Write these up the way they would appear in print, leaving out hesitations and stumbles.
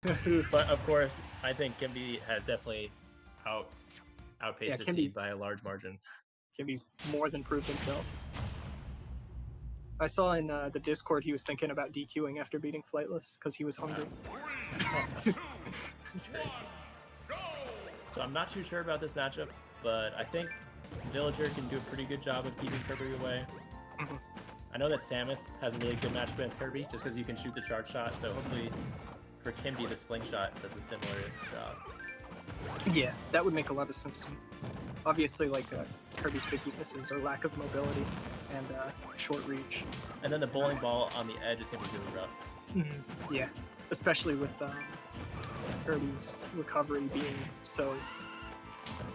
But of course, I think Qimbie has definitely outpaced the seed by a large margin. Qimbie's more than proved himself. I saw in the Discord he was thinking about DQing after beating Flightless because he was hungry. That's crazy. So I'm not too sure about this matchup, but I think Villager can do a pretty good job of keeping Kirby away. I know that Samus has a really good matchup against Kirby just because you can shoot the charge shot, so hopefully for Qimbie the slingshot does a similar job. Yeah, that would make a lot of sense to me. Obviously, like Kirby's big weaknesses are lack of mobility and short reach. And then the bowling ball on the edge is going to be really rough. Yeah, especially with Kirby's recovery being so...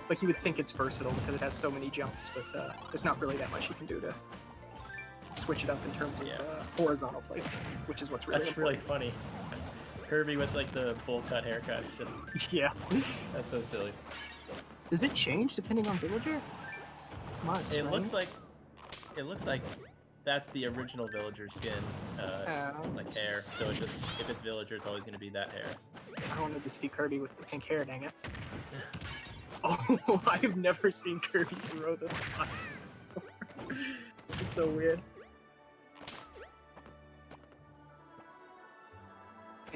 Like, you would think it's versatile because it has so many jumps, but there's not really that much you can do to switch it up in terms of horizontal placement, which is what's really That's important. really funny. Kirby with like the bowl cut haircut. It's just that's so silly. Does it change depending on Villager? Must, it right? looks like that's the original Villager skin, like hair. So it just if it's Villager, it's always going to be that hair. I wanted to see Kirby with the pink hair. Dang it! Oh, I've never seen Kirby throw the top. It's so weird.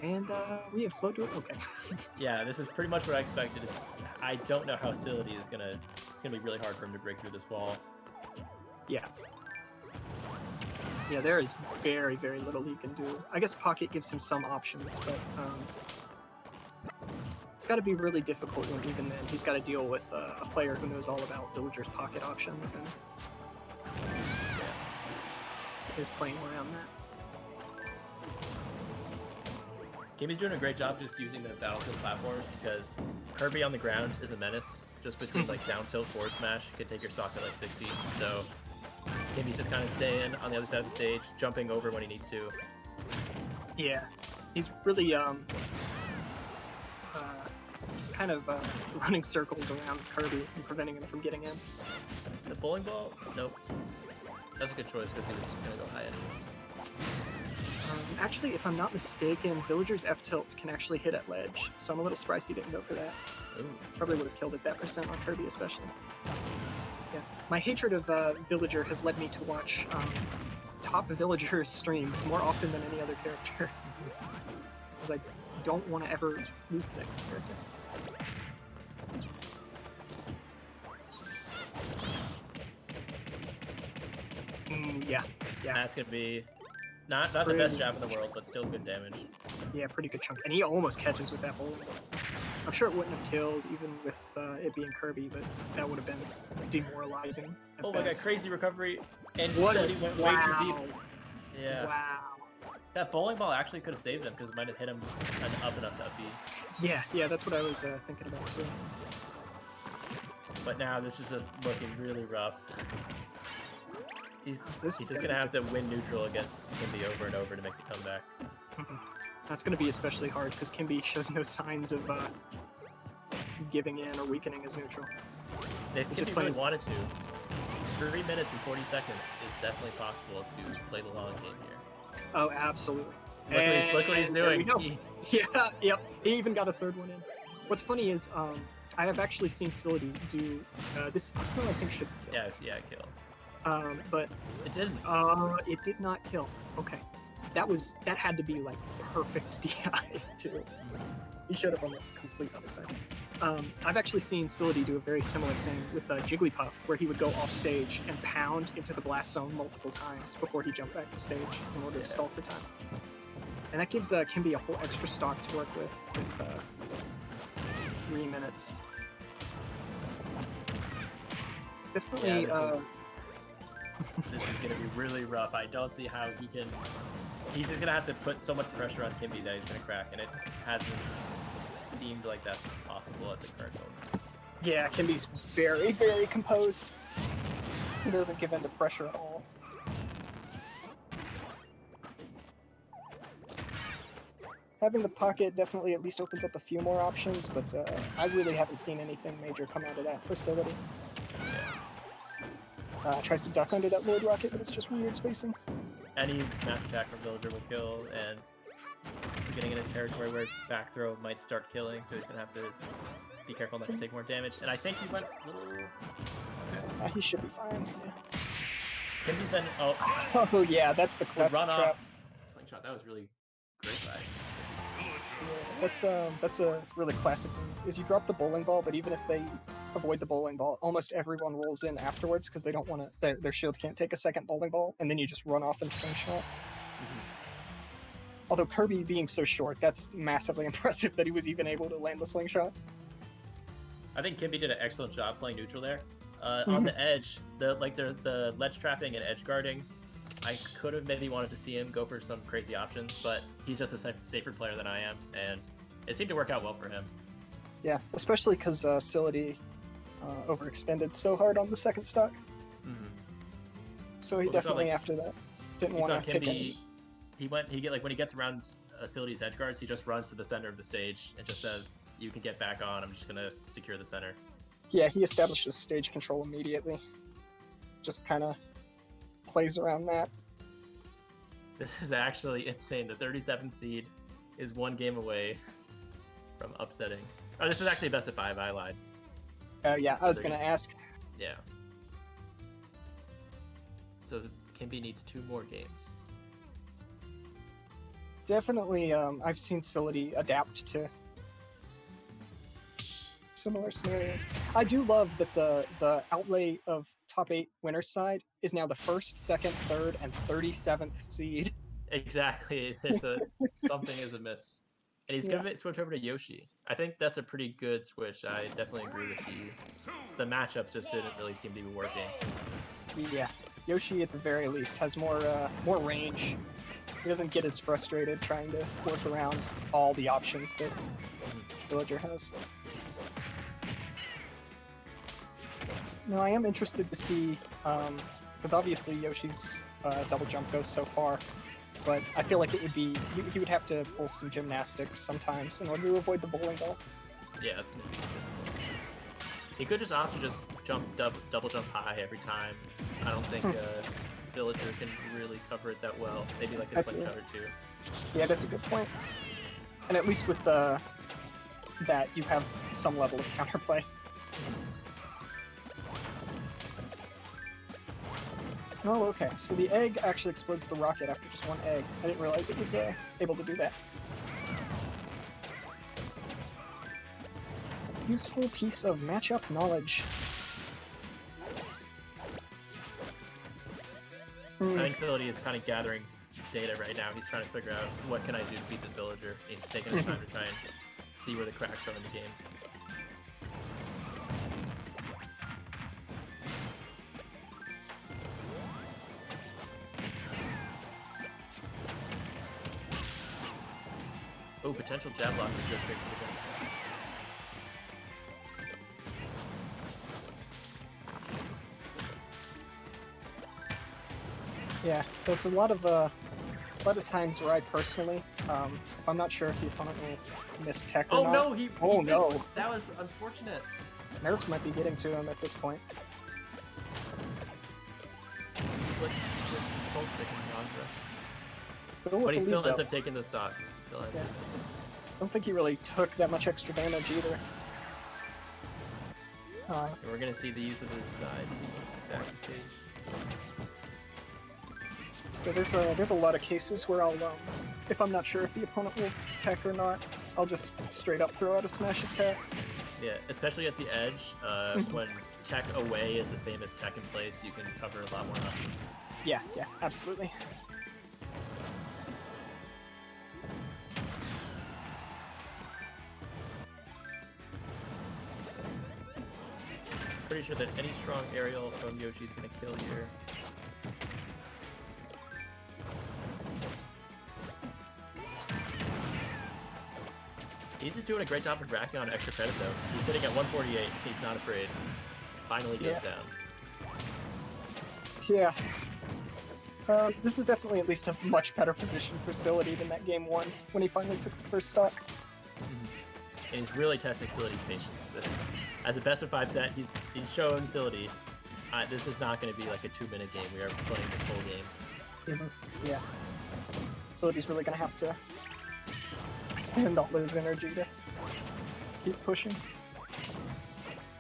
And we have slow do it. Okay. Yeah, this is pretty much what I expected. I don't know how Sillody is gonna. It's gonna be really hard for him to break through this wall. Yeah. Yeah, there is very, very little he can do. I guess Pocket gives him some options, but it's got to be really difficult when even then he's got to deal with a player who knows all about Villager's pocket options and is playing around that. Qimbie's doing a great job just using the battlefield platforms because Kirby on the ground is a menace. Just between like down tilt forward smash, you could take your stock at like 60. So Qimbie's just kind of staying on the other side of the stage, jumping over when he needs to. Yeah, he's really just kind of running circles around Kirby and preventing him from getting in. The bowling ball? Nope. That's a good choice because he was going to go high enemies. Actually, if I'm not mistaken, Villager's F-tilt can actually hit at ledge, so I'm a little surprised he didn't go for that. Ooh. Probably would have killed it that percent on Kirby especially. Yeah, my hatred of Villager has led me to watch top Villager streams more often than any other character. Because I don't want to ever lose that character. Yeah. That's going to be not the best jab in the world, but still good damage. Yeah, pretty good chunk. And he almost catches with that bowling ball. I'm sure it wouldn't have killed even with it being Kirby, but that would have been demoralizing. Oh my god, crazy recovery. And what he went way too deep. Yeah. Wow. That bowling ball actually could have saved him because it might have hit him up enough to up B. Yeah, that's what I was thinking about too. But now this is just looking really rough. He's just going to have to win neutral against Qimbie over and over to make the comeback. That's going to be especially hard because Qimbie shows no signs of giving in or weakening his neutral. If Qimbie really wanted to, 3 minutes and 40 seconds is definitely possible to play the long game here. Oh, absolutely. Look what he's doing. Yep. He even got a third one in. What's funny is I have actually seen Sillody do this. I think should kill. Yeah, kill. But it didn't. It did not kill. Okay, that had to be like perfect DI too. He showed up on the complete other side. I've actually seen Sillody do a very similar thing with Jigglypuff, where he would go off stage and pound into the blast zone multiple times before he jumped back to stage in order to stall for time. And that gives Qimbie a whole extra stock to work with 3 minutes. Definitely. This is going to be really rough. I don't see how he can... He's just going to have to put so much pressure on Qimbie that he's going to crack, and it hasn't seemed like that's possible at the current moment. Yeah, Qimbie's very, very composed. He doesn't give in to pressure at all. Having the pocket definitely at least opens up a few more options, but I really haven't seen anything major come out of that for Sillody. Tries to duck under that Lord Rocket, but it's just weird spacing. Any smash attack from Villager will kill, and We're getting in a territory where back throw might start killing, so he's gonna have to be careful not to take more damage. And I think he went a little... Okay. He should be fine. Yeah. Qimbie's been... Oh. Oh yeah, that's the classic run trap. off slingshot. That was really great by. Yeah, that's a really classic move. Is you drop the bowling ball, but even if they avoid the bowling ball, almost everyone rolls in afterwards because they don't want to. Their shield can't take a second bowling ball, and then you just run off and slingshot. Although Kirby being so short, that's massively impressive that he was even able to land the slingshot. I think Qimbie did an excellent job playing neutral there. On the edge, the ledge trapping and edge guarding, I could have maybe wanted to see him go for some crazy options, but he's just a safer player than I am, and it seemed to work out well for him. Yeah, especially because Sillody overextended so hard on the second stock. So he definitely after that didn't want to take any. When he gets around Sillody's edge guards, he just runs to the center of the stage and just says, "You can get back on. I'm just gonna secure the center." Yeah, he establishes stage control immediately. Just kind of plays around that. This is actually insane. The 37th seed is one game away from upsetting. Oh, this is actually best of 5. I lied. Yeah, I was gonna ask. Yeah. So Qimbie needs 2 more games. Definitely, I've seen Sillody adapt to similar scenarios. I do love that the outlay of top 8 winner's side is now the 1st, 2nd, 3rd, and 37th seed. Exactly. There's something is amiss. And he's gonna switch over to Yoshi. I think that's a pretty good switch. I definitely agree with you. The matchups just didn't really seem to be working. Yeah, Yoshi at the very least has more range. He doesn't get as frustrated trying to work around all the options that Villager has. Now I am interested to see, because obviously Yoshi's double jump goes so far, but I feel like it would be, he would have to pull some gymnastics sometimes in order to avoid the bowling ball. Yeah, that's gonna be good. He could just opt to just jump double jump high every time. I don't think Villager can really cover it that well. Maybe like a slingshot or 2. Yeah, that's a good point. And at least with that, you have some level of counterplay. Oh, okay. So the egg actually explodes the rocket after just 1 egg. I didn't realize it was able to do that. Useful piece of matchup knowledge. I think Sillody is kind of gathering data right now. He's trying to figure out what can I do to beat this villager. He's taking his time to try and see where the cracks are in the game. Oh, potential jab block is good straight to the gun. Yeah, that's a lot of times where I personally, if I'm not sure if the opponent will miss tech or not. No, he oh missed. no, that was unfortunate. Nerves might be getting to him at this point. But he still ends up taking the stock. He still has his. I don't think he really took that much extra damage either. And we're gonna see the use of his side back to stage. Yeah, there's a lot of cases where I'll, if I'm not sure if the opponent will tech or not, I'll just straight up throw out a smash attack. Yeah, especially at the edge, when tech away is the same as tech in place, you can cover a lot more options. Yeah, absolutely. Pretty sure that any strong aerial from Yoshi is gonna kill here. He's just doing a great job of racking on extra credit though. He's sitting at 148, he's not afraid. Finally goes down. Yeah. This is definitely at least a much better position for Sillody than that game 1, when he finally took the first stock. And he's really testing Sillody's patience. As a best of 5 set, he's showing Sillody, this is not going to be like a 2-minute game. We are playing the full game. Yeah. Sillody's really going to have to expend all his energy to keep pushing.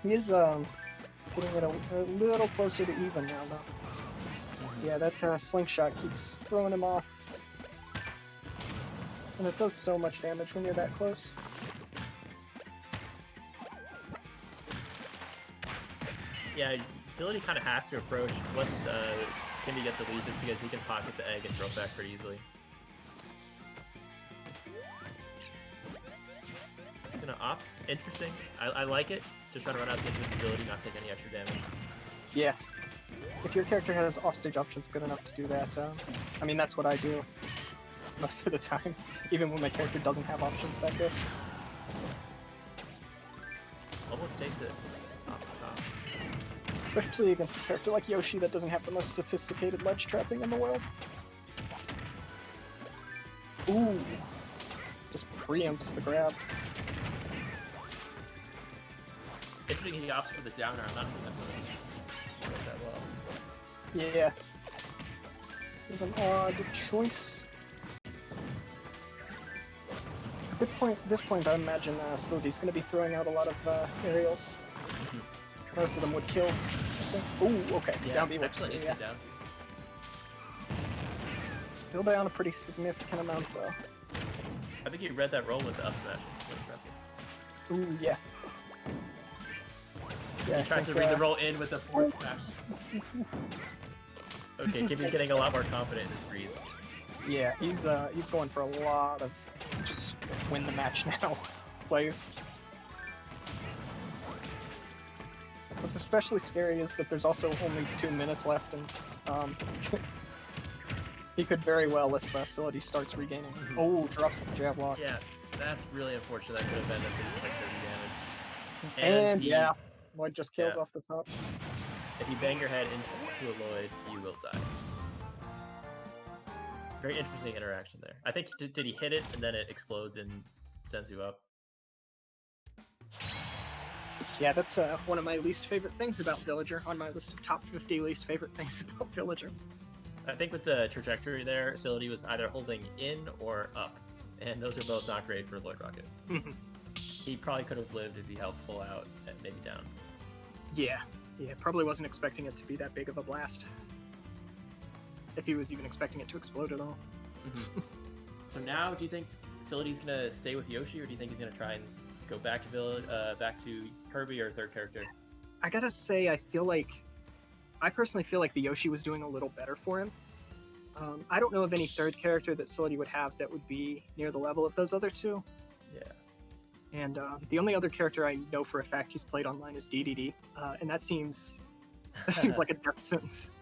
He is getting it a little closer to even now, though. Yeah, that slingshot keeps throwing him off. And it does so much damage when you're that close. Yeah, Sillody kind of has to approach once Qimbie gets the lead just because he can pocket the egg and throw it back pretty easily. He's gonna opt. Interesting. I like it. Just trying to run out the invincibility, not take any extra damage. Yeah. If your character has offstage options good enough to do that, I mean, that's what I do most of the time, even when my character doesn't have options that good. Almost takes it off the top. Especially against a character like Yoshi that doesn't have the most sophisticated ledge trapping in the world. Ooh. Just preempts the grab. Interesting he opts for the downer. I'm not sure that works that well. Yeah. With an odd choice. At this point, I imagine Sillody's going to be throwing out a lot of aerials. Most of them would kill, I think. Ooh, okay. Yeah, Down B works. excellent Yeah. down. Still down a pretty significant amount, though. I think he read that roll with the up smash. That's impressive. Ooh, yeah. Yeah, He tries to read the roll in with the forward smash. Okay, Qimbie's like... getting a lot more confident in his reads. Yeah, he's going for a lot of just win the match now plays. What's especially scary is that there's also only 2 minutes left, and he could very well, if Sillody starts regaining. Oh, drops the jab lock. Yeah, that's really unfortunate. That could have been at least like 30 damage. And yeah, Lloyd just kills off the top. If you bang your head into a Lloyd, you will die. Very interesting interaction there. I think, did he hit it and then it explodes and sends you up? Yeah, that's one of my least favorite things about Villager, on my list of top 50 least favorite things about Villager. I think with the trajectory there, Sillody was either holding in or up, and those are both not great for Lloyd Rocket. He probably could have lived if he held full out and maybe down. Yeah, probably wasn't expecting it to be that big of a blast. If he was even expecting it to explode at all. So now, do you think Sillody's gonna stay with Yoshi, or do you think he's gonna try and go back to back to Kirby or third character? I gotta say, I personally feel like the Yoshi was doing a little better for him. I don't know of any third character that Sillody would have that would be near the level of those other two. Yeah. And the only other character I know for a fact he's played online is DDD, and that seems like a death sentence.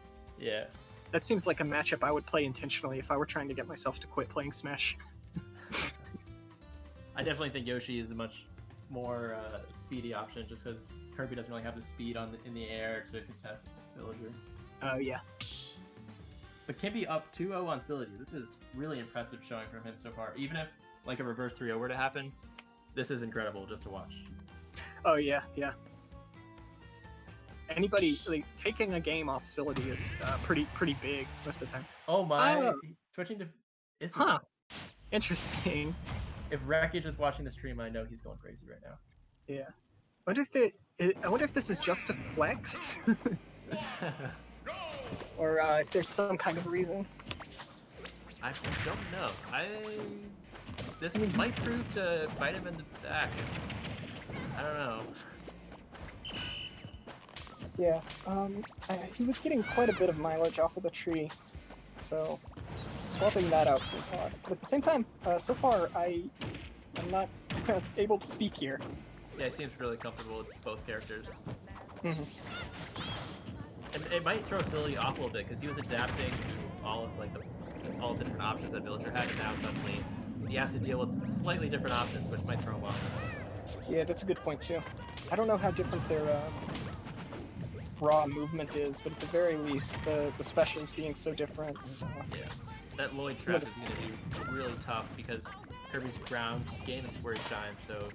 Yeah. That seems like a matchup I would play intentionally if I were trying to get myself to quit playing Smash. I definitely think Yoshi is a much more speedy option, just because Kirby doesn't really have the speed in the air to contest Villager. Oh, yeah. But Qimbie up 2-0 on Sillody. This is really impressive showing from him so far. Even if like a reverse 3-0 were to happen, this is incredible just to watch. Oh, yeah. Anybody taking a game off Sillody is pretty big most of the time. Oh my! Switching to Isabelle. Huh. Interesting. If Wreckage is watching the stream, I know he's going crazy right now. Yeah. I wonder if this is just a flex, or if there's some kind of reason. I don't know. This might prove to bite him in the back. I don't know. Yeah, he was getting quite a bit of mileage off of the tree, so swapping that out seems odd. But at the same time, so far I'm not able to speak here. Yeah, he seems really comfortable with both characters. Mm-hmm. And it might throw Sillody off a little bit because he was adapting to all of all the different options that Villager had, and now suddenly he has to deal with slightly different options, which might throw him off. Yeah, that's a good point too. I don't know how different their raw movement is, but at the very least, the specials being so different. Yeah, that Lloyd trap is going to be really tough because Kirby's ground game is where he shines, so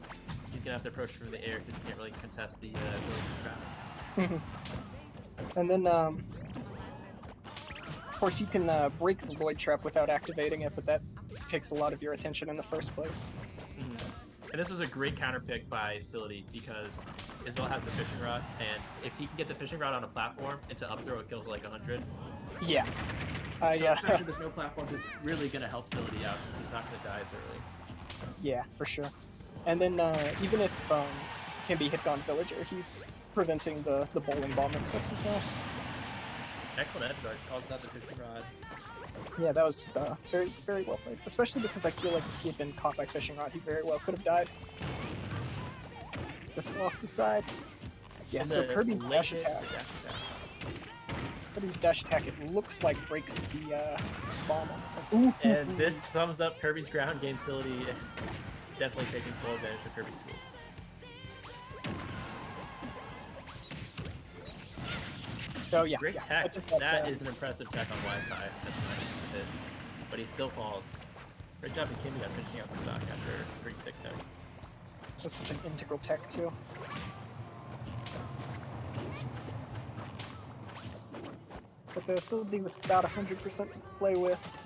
he's going to have to approach from the air because he can't really contest the Villager trap. And then, of course, you can break the Lloyd trap without activating it, but that takes a lot of your attention in the first place. And this was a great counter pick by Sillody because Isabelle has the fishing rod, and if he can get the fishing rod on a platform into up throw, it kills like 100. Yeah. So Yeah. especially there's no platforms, is really going to help Sillody out. He's not going to die as early. Yeah, for sure. And then even if Qimbie hit on Villager, he's preventing the bowling ball mix-ups as well. Excellent edge guard. Calls out the fishing rod. Yeah, that was very, very well played. Especially because I feel like if he had been caught by fishing rod, he very well could have died. Just off the side. Yeah, so Kirby's dash attack. Kirby's dash attack, it looks like breaks the bomb on its own. Ooh, and this sums up Kirby's ground game. Sillody definitely taking full advantage of Kirby's tools. So yeah, great tech. That is an impressive tech on Wi-Fi. That's nice. Hit. But he still falls. Great job in Qimbie on finishing out the stock after a pretty sick tech. That's such an integral tech too. But Sillody with about 100% to play with.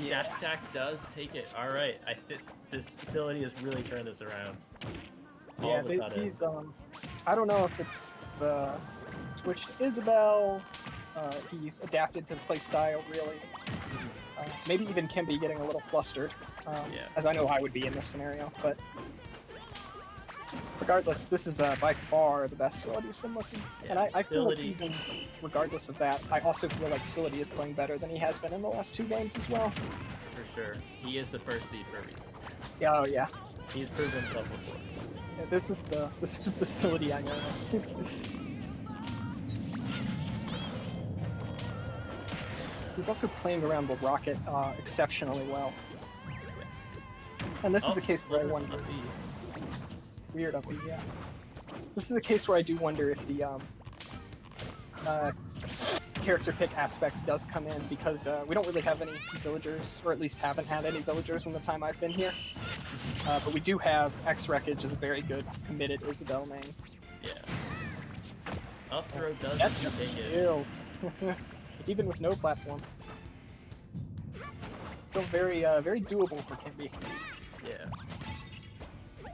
Yeah. Dash attack does take it. All right, I think this Sillody has really turned this around. Yeah, he's I don't know if it's the switch to Isabelle, if he's adapted to the play style really. Maybe even Qimbie getting a little flustered, as I know I would be in this scenario. But regardless, this is by far the best Sillody's been looking. Yeah, and I feel like even regardless of that, I also feel like Sillody is playing better than he has been in the last 2 games as well. For sure. He is the first seed for a reason. Yeah, oh yeah. He's proven himself before. Yeah, this is the Sillody I know. He's also playing around the rocket exceptionally well. And this is a case where I wonder. Weird up, yeah. This is a case where I do wonder if the character pick aspect does come in because we don't really have any villagers, or at least haven't had any villagers in the time I've been here. But we do have X Wreckage as a very good committed Isabelle main. Yeah. Up throw does take it. Even with no platform. Still very very doable for Qimbie. Yeah.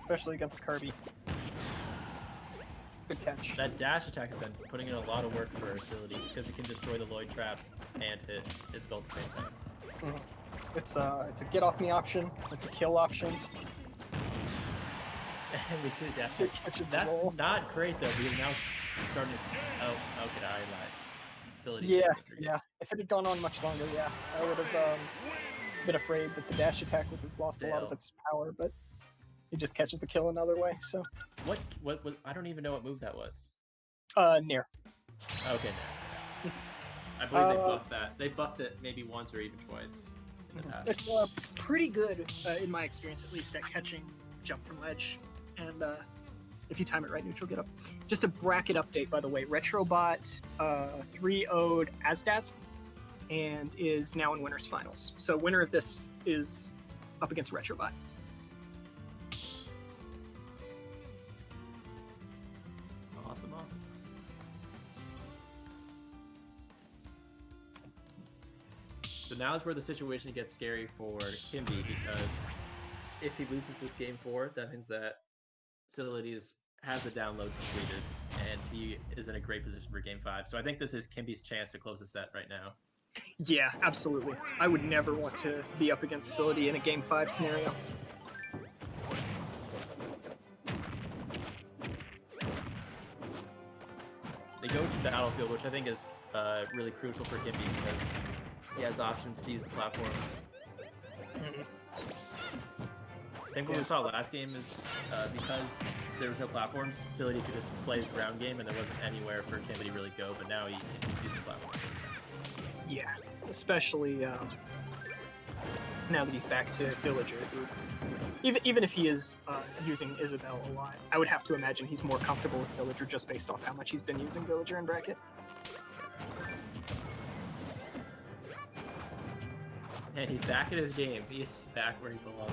Especially against Kirby. Good catch. That dash attack has been putting in a lot of work for Sillody because it can destroy the Lloyd trap and hit Isabelle at the same time. It's a get off me option. It's a kill option. And we see the dash attack. That's not great though. We're now starting to. Oh, okay, I lied. Sillody. Yeah. If it had gone on much longer, yeah, I would have been afraid that the dash attack would have lost a lot of its power, but he just catches the kill another way. So. What? I don't even know what move that was. Nair. Okay, Nair. I believe they buffed that. They buffed it maybe once or even twice in the past. It's pretty good, in my experience at least, at catching jump from ledge. And if you time it right, neutral get up. Just a bracket update, by the way. Retrobot 3-0'd Asdaz and is now in winners finals. So winner of this is up against Retrobot. Awesome. So now is where the situation gets scary for Qimbie because if he loses this game 4, that means that Sillody has the download completed, and he is in a great position for Game 5. So I think this is Qimbie's chance to close the set right now. Yeah, absolutely. I would never want to be up against Sillody in a Game 5 scenario. They go to Battlefield, which I think is really crucial for Qimbie because he has options to use the platforms. I think what we saw last game is because there was no platforms, Sillody could just play his ground game and there wasn't anywhere for Qimbie to really go, but now he can use the platform. Yeah, especially now that he's back to Villager. Even if he is using Isabelle a lot, I would have to imagine he's more comfortable with Villager just based off how much he's been using Villager in bracket. And he's back in his game. He is back where he belongs.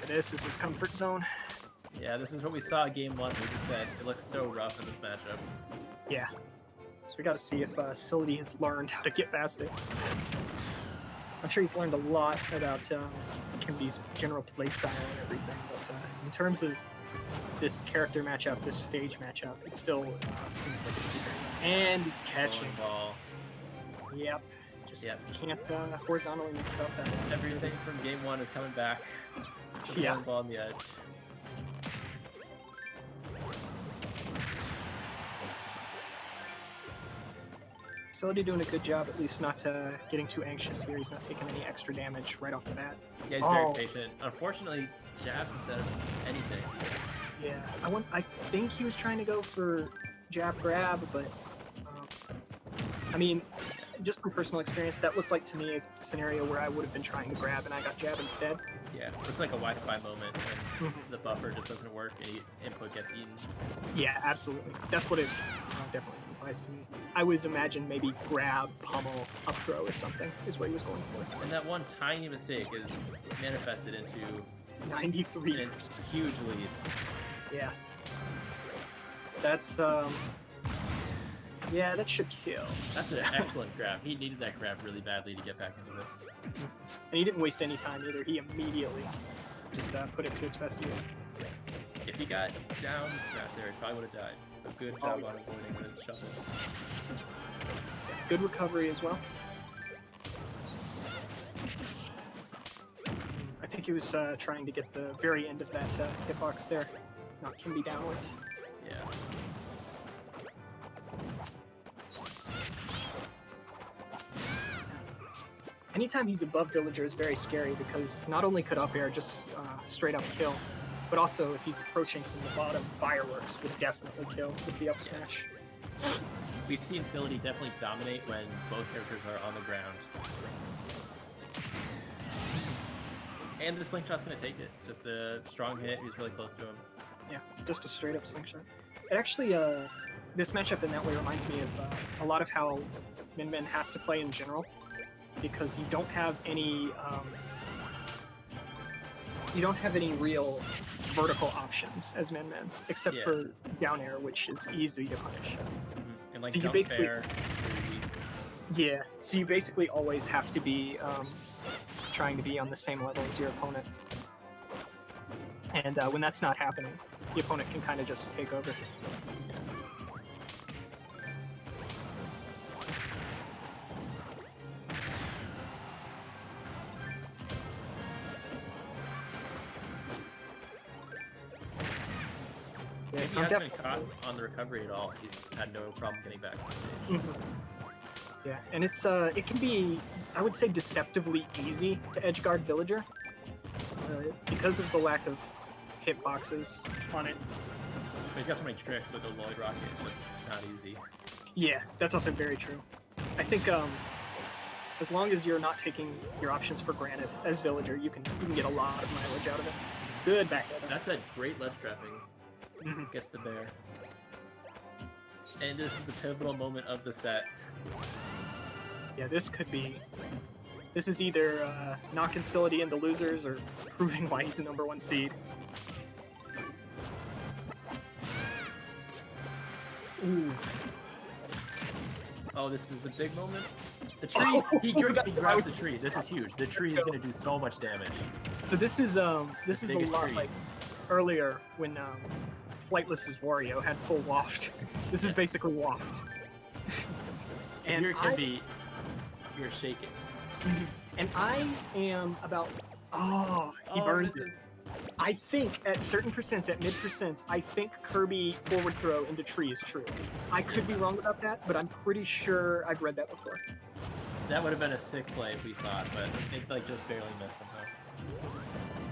This is his comfort zone. Yeah, this is what we saw in game 1. We just said it looks so rough in this matchup. Yeah. So we got to see if Sillody has learned how to get past it. I'm sure he's learned a lot about Qimbie's general playstyle and everything, but in terms of this character matchup, this stage matchup, it still seems like a and catching ball. Yep. Just can't horizontally mix up that. Everything from game 1 is coming back. Yeah. Ball on the edge. Sillody doing a good job, at least not getting too anxious here. He's not taking any extra damage right off the bat. Yeah, he's very patient. Unfortunately, jabs instead of anything. Yeah, I think he was trying to go for jab grab, but I mean, just from personal experience, that looked like to me a scenario where I would have been trying to grab and I got jab instead. Yeah, it's like a Wi-Fi moment when the buffer just doesn't work and input gets eaten. Yeah, absolutely. That's what it definitely implies to me. I always imagine maybe grab, pummel, up throw or something is what he was going for. And that one tiny mistake is manifested into 93%. a huge lead. Yeah. That's yeah, that should kill. That's an excellent grab. He needed that grab really badly to get back into this. And he didn't waste any time either. He immediately just put it to its best use. If he got down smash there, he probably would have died. So good job on avoiding the shuffle. Good recovery as well. I think he was trying to get the very end of that hitbox there. Knock Qimbie downwards. Yeah. Anytime he's above Villager is very scary because not only could up air just straight up kill, but also if he's approaching from the bottom, fireworks would definitely kill with the up smash. We've seen Sillody definitely dominate when both characters are on the ground. And the slingshot's gonna take it. Just a strong hit, he's really close to him. Yeah, just a straight up slingshot. It actually, this matchup in that way reminds me of a lot of how Min Min has to play in general, because you don't have any real vertical options as Min Min, except for down air, which is easy to punish. And like so jump fair. Yeah, so you basically always have to be trying to be on the same level as your opponent. And when that's not happening, the opponent can kind of just take over. Yeah, he hasn't been caught on the recovery at all. He's had no problem getting back on stage. Yeah, and it's it can be, I would say, deceptively easy to edgeguard Villager because of the lack of hitboxes on it. But he's got so many tricks with the Lloyd Rocket, it's not easy. Yeah, that's also very true. I think as long as you're not taking your options for granted as Villager, you can get a lot of mileage out of it. Good back head. That's a great left trapping. Gets the bear. And this is the pivotal moment of the set. Yeah, this is either knocking Sillody into losers or proving why he's the #1 seed. Ooh. Oh, this is a big moment. The tree, he grabs the tree. This is huge. The tree is going to do so much damage. So this is a lot like earlier when Flightless's Wario had full waft. This is basically waft. And you're Kirby, you're shaking. And I am about. Oh, he burned it. I think at certain percents, at mid percents, I think Kirby forward throw into tree is true. I could be wrong about that, but I'm pretty sure I've read that before. That would have been a sick play if we saw it, but it like just barely missed somehow.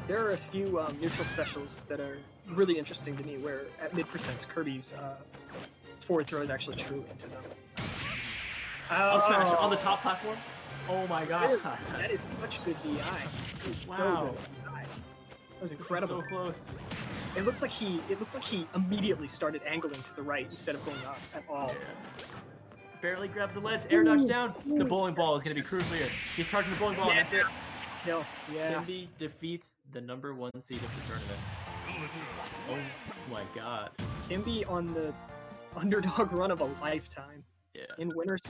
There are a few neutral specials that are really interesting to me, where at mid percents, Kirby's forward throw is actually true into them. Oh, smash on the top platform. Oh my god. That is such good DI. Wow. So good DI. That was incredible. So close. It looked like he immediately started angling to the right instead of going up at all. Yeah. Barely grabs the ledge, air dodge down. The bowling ball is going to be crucial here. He's charging the bowling ball. Yeah. And that's it. Kill. Yeah. Qimbie defeats the #1 seed of the tournament. Oh my god. Qimbie on the underdog run of a lifetime. Yeah. In winner's